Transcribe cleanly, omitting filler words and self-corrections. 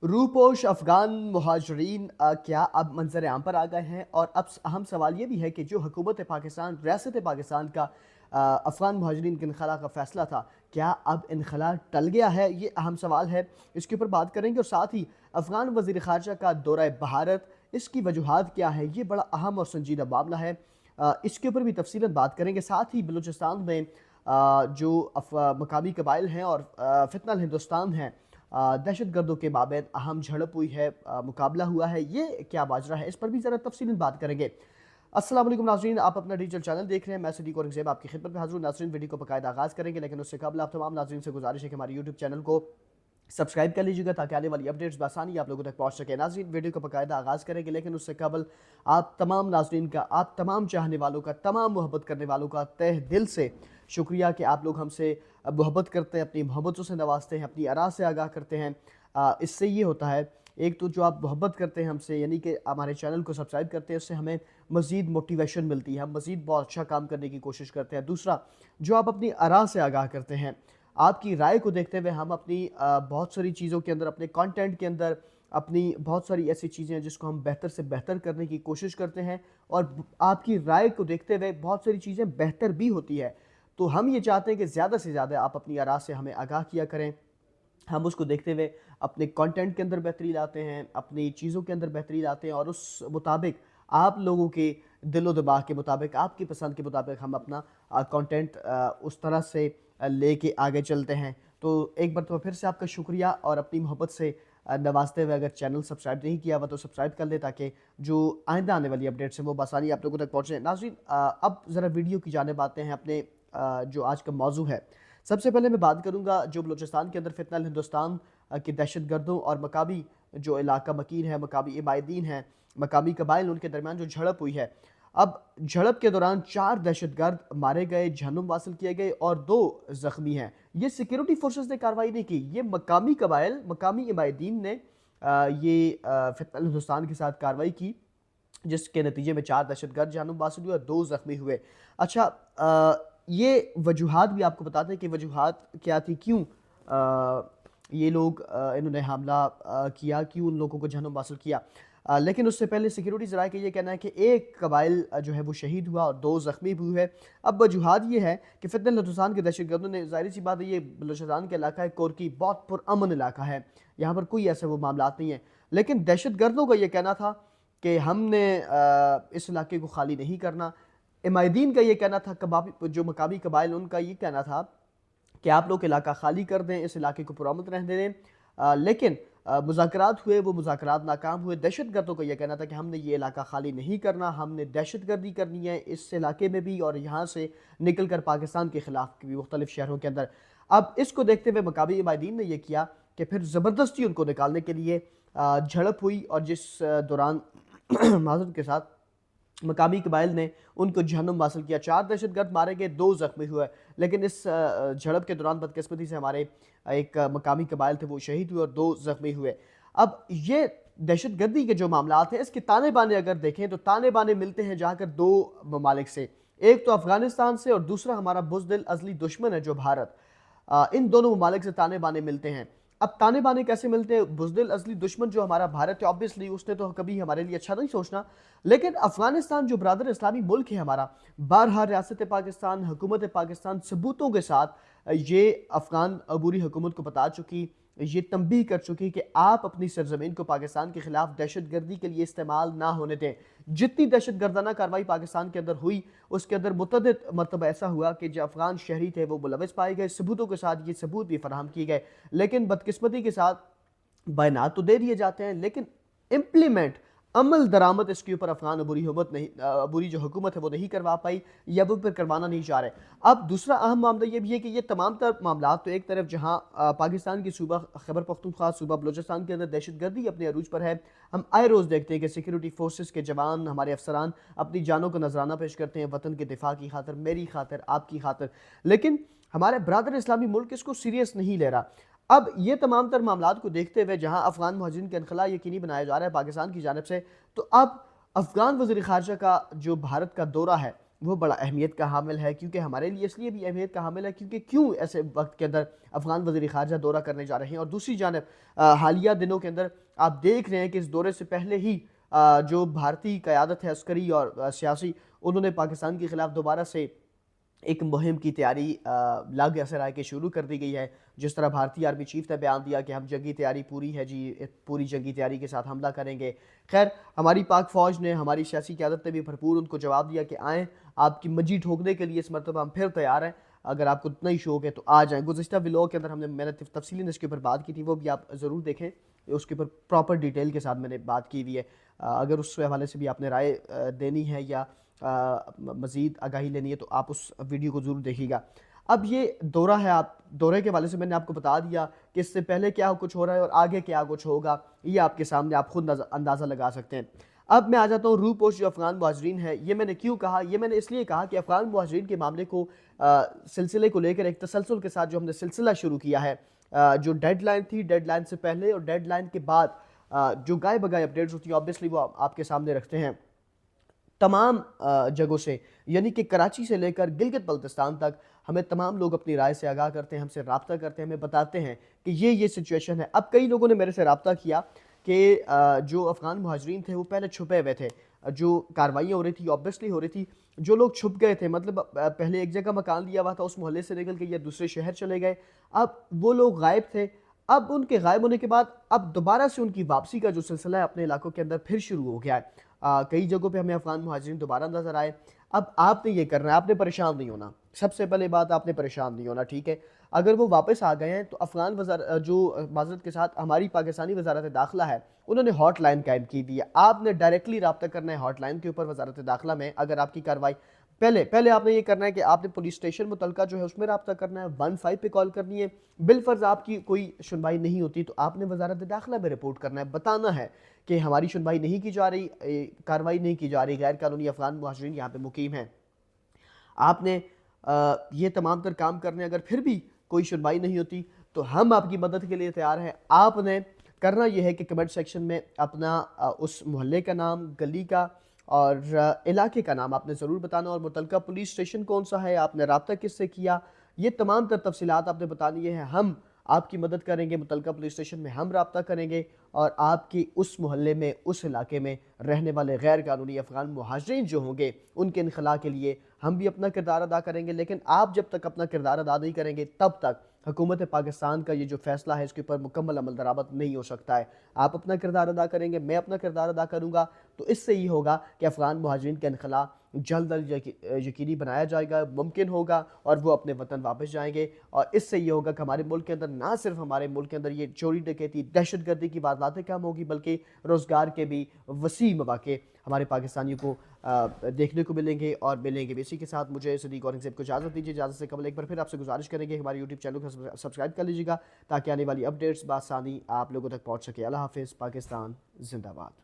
रूपोश अफ़गान मुहाजिरीन क्या अब मंजर आम पर आ गए हैं? और अब अहम सवाल ये भी है कि जो हुकूमत पाकिस्तान, रियासत पाकिस्तान का अफ़गान मुहाजिरीन के इनखला का फ़ैसला था, क्या अब इनखला टल गया है? ये अहम सवाल है, इसके ऊपर बात करेंगे। और साथ ही अफ़गान वज़ीर ख़ारजा का दौरा भारत, इसकी वजूहात क्या है? ये बड़ा अहम और संजीदा मामला है। इसके ऊपर भी तफ़सीलन बात करेंगे। साथ ही बलूचिस्तान में जो मकामी कबाइल हैं और फितनल हिंदुस्तान हैं, दहशत गर्दों के माबैन अहम झड़प हुई है, मुकाबला हुआ है, ये क्या माजरा है, इस पर भी ज़रा तफसीलन बात करेंगे। अस्सलाम वालेकुम नाज़रीन, आप अपना डिजिटल चैनल देख रहे हैं। मैं सिद्दीक़ औरंगज़ेब आपकी खिदमत में हाज़िर हूं। नाज़रीन, वीडियो को बाकायदा आगाज़ करेंगे, लेकिन उससे कबल आप तमाम नाज़रीन से गुजारिश है कि हमारे यूट्यूब चैनल को सब्सक्राइब कर लीजिएगा ताकि आने वाली अपडेट्स बआसानी आप लोगों तक पहुंच सके। नाज़रीन, वीडियो को बाकायदा आगाज़ करेंगे, लेकिन उससे कबल आप तमाम नाज़रीन का, आप तमाम चाहने वालों का, तमाम मोहब्बत करने वालों का तहे दिल से शुक्रिया कि आप लोग हमसे मोहब्बत करते हैं, अपनी मोहब्बतों से नवाजते हैं, अपनी आरा से आगाह करते हैं। इससे ये होता है, एक तो जो आप मोहब्बत करते हैं हमसे, यानी कि हमारे चैनल को सब्सक्राइब करते हैं, उससे हमें मज़ीद मोटिवेशन मिलती है, हम मज़ीद बहुत अच्छा काम करने की कोशिश करते हैं। दूसरा, जो आप अपनी आरा से आगाह करते हैं, आपकी राय को देखते हुए हम अपनी बहुत सारी चीज़ों के अंदर, अपने कंटेंट के अंदर, अपनी बहुत सारी ऐसी चीज़ें हैं जिसको हम बेहतर से बेहतर करने की कोशिश करते हैं। और आपकी राय को देखते हुए बहुत सारी चीज़ें बेहतर भी होती है। तो हम ये चाहते हैं कि ज़्यादा से ज़्यादा आप अपनी आरा से हमें आगाह किया करें। हम उसको देखते हुए अपने कंटेंट के अंदर बेहतरी लाते हैं, अपनी चीज़ों के अंदर बेहतरी लाते हैं, और उस मुताबिक आप लोगों के दिलो दिमाग के मुताबिक, आपकी पसंद के मुताबिक हम अपना कंटेंट उस तरह से लेके आगे चलते हैं। तो एक बार तो फिर से आपका शुक्रिया, और अपनी मोहब्बत से नवाजते हुए अगर चैनल सब्सक्राइब नहीं किया हुआ तो सब्सक्राइब कर ले, ताकि जो आइंदा आने वाली अपडेट्स हैं वो बआसानी आप लोगों तक पहुँचे। नाज़रीन, अब ज़रा वीडियो की जानिब आते हैं, अपने जो आज का मौजू है। सबसे पहले मैं बात करूंगा जो बलूचिस्तान के अंदर फितनल हिंदुस्तान के दहशत गर्दों और मकामी जो इलाका मकीन है, मकामी इबादीन हैं, मकामी कबाइल, उनके दरमियान जो झड़प हुई है। अब झड़प के दौरान 4 दहशत गर्द मारे गए, जहन्नुम हासिल किए गए, और 2 ज़ख्मी हैं। ये सिक्योरिटी फोर्सेस ने कार्रवाई नहीं की, ये मकामी कबाइल, मकामी इबादीन ने फितनल हिंदुस्तान के साथ कार्रवाई की, जिसके नतीजे में 4 दहशतगर्द जहन्नुम हासिल हुए और 2 ज़ख्मी हुए। अच्छा, ये वजूहात भी आपको बताते हैं कि वजूहात क्या थी, क्यों ये लोग इन्होंने हमला किया, क्यों उन लोगों को जहन्नुम हासिल किया। लेकिन उससे पहले सिक्योरिटी ज़राए का ये कहना है कि एक कबाइल जो है वो शहीद हुआ और 2 ज़ख्मी भी हुए। अब वजूहात ये है कि फितनल हिंदुस्तान के दहशतगर्दों ने, ज़ाहिर सी बात है, ये बलूचिस्तान का इलाका है, कोरकी बहुत पुरअमन इलाका है, यहाँ पर कोई ऐसे वो मामलात नहीं है। लेकिन दहशतगर्दों का ये कहना था कि हमने इस इलाके को खाली नहीं करना। इमादीन का ये कहना था, कबाबी जो मकामी कबाइल, उनका ये कहना था कि आप लोग इलाका खाली कर दें, इस इलाके को पुरअमन रहने दें। लेकिन मुज़ाकरात हुए, वो मुज़ाकरात नाकाम हुए। दहशतगर्दों का यह कहना था कि हमने ये इलाका खाली नहीं करना, हमने दहशतगर्दी करनी है इस इलाके में भी, और यहाँ से निकल कर पाकिस्तान के ख़िलाफ़ भी मुख्तलिफ़ शहरों के अंदर। अब इसको देखते हुए मकामी इमादीन ने यह किया कि फिर ज़बरदस्ती उनको निकालने के लिए झड़प हुई, और जिस दौरान माज़रत के साथ मकामी कबाइल ने उनको जहन्नुम हासिल किया। 4 दहशतगर्द मारे गए, 2 ज़ख्मी हुए। लेकिन इस झड़प के दौरान बदकिस्मती से हमारे एक मकामी कबाइल थे, वो शहीद हुए और 2 ज़ख्मी हुए। अब ये दहशतगर्दी के जो मामलात हैं, इसके ताने बाने अगर देखें तो ताने बाने मिलते हैं जाकर 2 ममालिक से। एक तो अफ़गानिस्तान से, और दूसरा हमारा बुज़दिल अज़ली दुश्मन है जो भारत। इन दोनों ममालिक से ताने बाने मिलते हैं। अब ताने बाने कैसे मिलते हैं? बुज़दिल असली दुश्मन जो हमारा भारत है, ऑब्वियसली उसने तो कभी हमारे लिए अच्छा नहीं सोचना। लेकिन अफ़गानिस्तान जो ब्रादर इस्लामी मुल्क है हमारा, बारहा रियासत पाकिस्तान, हुकूमत पाकिस्तान सबूतों के साथ ये अफ़गान अबूरी हुकूमत को बता चुकी, ये तंबीह कर चुकी कि आप अपनी सरजमीन को पाकिस्तान के खिलाफ दहशतगर्दी के लिए इस्तेमाल ना होने दें। जितनी दहशत गर्दाना कार्रवाई पाकिस्तान के अंदर हुई, उसके अंदर मुतअद्दिद मरतबा ऐसा हुआ कि जो अफ़गान शहरी थे वो मुलविस पाए गए, सबूतों के साथ ये सबूत भी फराहम किए गए। लेकिन बदकिस्मती के साथ बयानात तो दे दिए जाते हैं, लेकिन इम्प्लीमेंट, अमल दरामद इसके ऊपर अफ़गान अबूरी हुकूमत नहीं, अबूरी जो हुकूमत है वो नहीं करवा पाई, या वो फिर करवाना नहीं चाह रहे। अब दूसरा अहम मामला ये भी है कि ये तमाम तर मामला, तो एक तरफ जहाँ पाकिस्तान की सूबा खैबर पख्तूनख्वा, सूबा बलूचिस्तान के अंदर दहशतगर्दी अपने अरूज पर है। हम आए रोज़ देखते हैं कि सिक्योरिटी फोर्सेस के जवान, हमारे अफसरान अपनी जानों को नजराना पेश करते हैं वतन के दिफा की खातिर, मेरी खातिर, आपकी खातिर। लेकिन हमारे ब्रादर इस्लामी मुल्क इसको सीरियस नहीं ले रहा। अब ये तमाम तर मामलात को देखते हुए जहाँ अफ़गान मुहाजिरीन का इनखला यकीनी बनाया जा रहा है पाकिस्तान की जानिब से, तो अब अफ़गान वज़ीर ख़ारजा का जो भारत का दौरा है وہ بڑا اہمیت کا حامل ہے، کیونکہ ہمارے لیے اس لیے بھی اہمیت کا حامل ہے کیونکہ کیوں ایسے وقت کے اندر افغان وزیر خارجہ دورہ کرنے جا رہے ہیں، اور دوسری جانب حالیہ دنوں کے اندر آپ دیکھ رہے ہیں کہ اس دورے سے پہلے ہی جو بھارتی قیادت ہے عسکری اور سیاسی، انہوں نے پاکستان کے خلاف دوبارہ سے ایک مہم کی تیاری لاگ اثر آئے کہ شروع کر دی گئی ہے۔ جس طرح بھارتی آرمی چیف نے بیان دیا کہ ہم جنگی تیاری پوری ہے جی، پوری جنگی تیاری کے ساتھ حملہ کریں گے۔ خیر، ہماری پاک فوج نے، ہماری سیاسی قیادت نے بھی بھرپور ان کو جواب دیا کہ آئیں، آپ کی مجی ٹھوکنے کے لیے اس مرتبہ ہم پھر تیار ہیں، اگر آپ کو اتنا ہی شوق ہے تو آ جائیں۔ گزشتہ ولاگ کے اندر میں نے تفصیلاً اس کے اوپر بات کی تھی، وہ بھی آپ ضرور دیکھیں، اس کے اوپر پراپر ڈیٹیل کے ساتھ میں نے بات کی ہوئی ہے۔ اگر اس حوالے سے بھی آپ نے رائے دینی ہے یا مزید آگاہی لینی ہے تو آپ اس ویڈیو کو ضرور دیکھیے گا۔ اب یہ دورہ ہے، آپ دورے کے حوالے سے میں نے آپ کو بتا دیا کہ اس سے پہلے کیا کچھ ہو رہا ہے اور آگے کیا کچھ ہوگا، یہ آپ کے سامنے آپ خود اندازہ لگا سکتے ہیں۔ اب میں آ جاتا ہوں روح پوش جو افغان مہاجرین ہے، یہ میں نے کیوں کہا؟ یہ میں نے اس لیے کہا کہ افغان مہاجرین کے معاملے کو سلسلے کو لے کر ایک تسلسل کے ساتھ جو ہم نے سلسلہ شروع کیا ہے، جو ڈیڈ لائن تھی، ڈیڈ لائن سے پہلے اور ڈیڈ لائن کے بعد جو گائے بگائے اپڈیٹس ہوتی ہیں آبویسلی وہ آپ کے سامنے رکھتے ہیں تمام جگہوں سے، یعنی کہ کراچی سے لے کر گلگت بلتستان تک ہمیں تمام لوگ اپنی رائے سے آگاہ کرتے ہیں، ہم سے رابطہ کرتے ہیں، ہمیں بتاتے ہیں کہ یہ سچویشن ہے۔ اب کئی لوگوں نے میرے سے رابطہ کیا کہ جو افغان مہاجرین تھے وہ پہلے چھپے ہوئے تھے، جو کاروائیاں ہو رہی تھی آبویسلی ہو رہی تھی، جو لوگ چھپ گئے تھے، مطلب پہلے ایک جگہ مکان لیا ہوا تھا، اس محلے سے نکل کے یا دوسرے شہر چلے گئے، اب وہ لوگ غائب تھے۔ اب ان کے غائب ہونے کے بعد اب دوبارہ سے ان کی واپسی کا جو سلسلہ ہے اپنے علاقوں کے اندر پھر شروع ہو گیا ہے۔ کئی جگہوں پہ ہمیں افغان مہاجرین دوبارہ نظر آئے۔ اب آپ نے یہ کرنا ہے، آپ نے پریشان نہیں ہونا، سب سے پہلے بات آپ نے پریشان نہیں ہونا، ٹھیک ہے؟ اگر وہ واپس آ گئے ہیں تو افغان جو معذرت کے ساتھ ہماری پاکستانی وزارت داخلہ ہے، انہوں نے ہاٹ لائن قائم کی دی ہے، آپ نے ڈائریکٹلی رابطہ کرنا ہے ہاٹ لائن کے اوپر وزارت داخلہ میں۔ اگر آپ کی کارروائی پہلے آپ نے یہ کرنا ہے کہ آپ نے پولیس اسٹیشن متعلقہ جو ہے اس میں رابطہ کرنا ہے، 15 پہ کال کرنی ہے، بالفرض آپ کی کوئی سنوائی نہیں ہوتی تو آپ نے وزارت داخلہ میں رپورٹ کرنا ہے، بتانا ہے کہ ہماری سنوائی نہیں کی جا رہی، کارروائی نہیں کی جا رہی، غیر قانونی افغان مہاجرین یہاں پہ مقیم ہیں۔ آپ نے یہ تمام تر کام کرنے، اگر پھر بھی کوئی سنوائی نہیں ہوتی تو ہم آپ کی مدد کے لیے تیار ہیں۔ آپ نے کرنا یہ ہے کہ کمنٹ سیکشن میں اپنا اس محلے کا نام، گلی کا اور علاقے کا نام آپ نے ضرور بتانا، اور متعلقہ پولیس اسٹیشن کون سا ہے، آپ نے رابطہ کس سے کیا، یہ تمام تر تفصیلات آپ نے بتانی ہے۔ ہم آپ کی مدد کریں گے، متعلقہ پولیس اسٹیشن میں ہم رابطہ کریں گے، اور آپ کی اس محلے میں، اس علاقے میں رہنے والے غیر قانونی افغان مہاجرین جو ہوں گے ان کے انخلاء کے لیے ہم بھی اپنا کردار ادا کریں گے۔ لیکن آپ جب تک اپنا کردار ادا نہیں کریں گے تب تک حکومت پاکستان کا یہ جو فیصلہ ہے اس کے اوپر مکمل عمل درآمد نہیں ہو سکتا ہے۔ آپ اپنا کردار ادا کریں گے، میں اپنا کردار ادا کروں گا، تو اس سے یہ ہوگا کہ افغان مہاجرین کا انخلاء جلد از یقینی بنایا جائے گا، ممکن ہوگا، اور وہ اپنے وطن واپس جائیں گے۔ اور اس سے یہ ہوگا کہ ہمارے ملک کے اندر، نہ صرف ہمارے ملک کے اندر یہ چوری ڈکیتی، دہشت گردی کی وارداتیں کم ہوگی، بلکہ روزگار کے بھی وسیع مواقع ہمارے پاکستانیوں کو دیکھنے کو ملیں گے اور ملیں گے بھی۔ اسی کے ساتھ مجھے صدیق اورنگزیب کو اجازت دیجیے۔ اجازت سے قبل ایک بار پھر آپ سے گزارش کریں گے ہمارے یوٹیوب چینل کو سبسکرائب کر لیجیے گا تاکہ آنے والی اپڈیٹس بآسانی آپ لوگوں تک پہنچ سکے۔ اللہ حافظ، پاکستان زندہ باد۔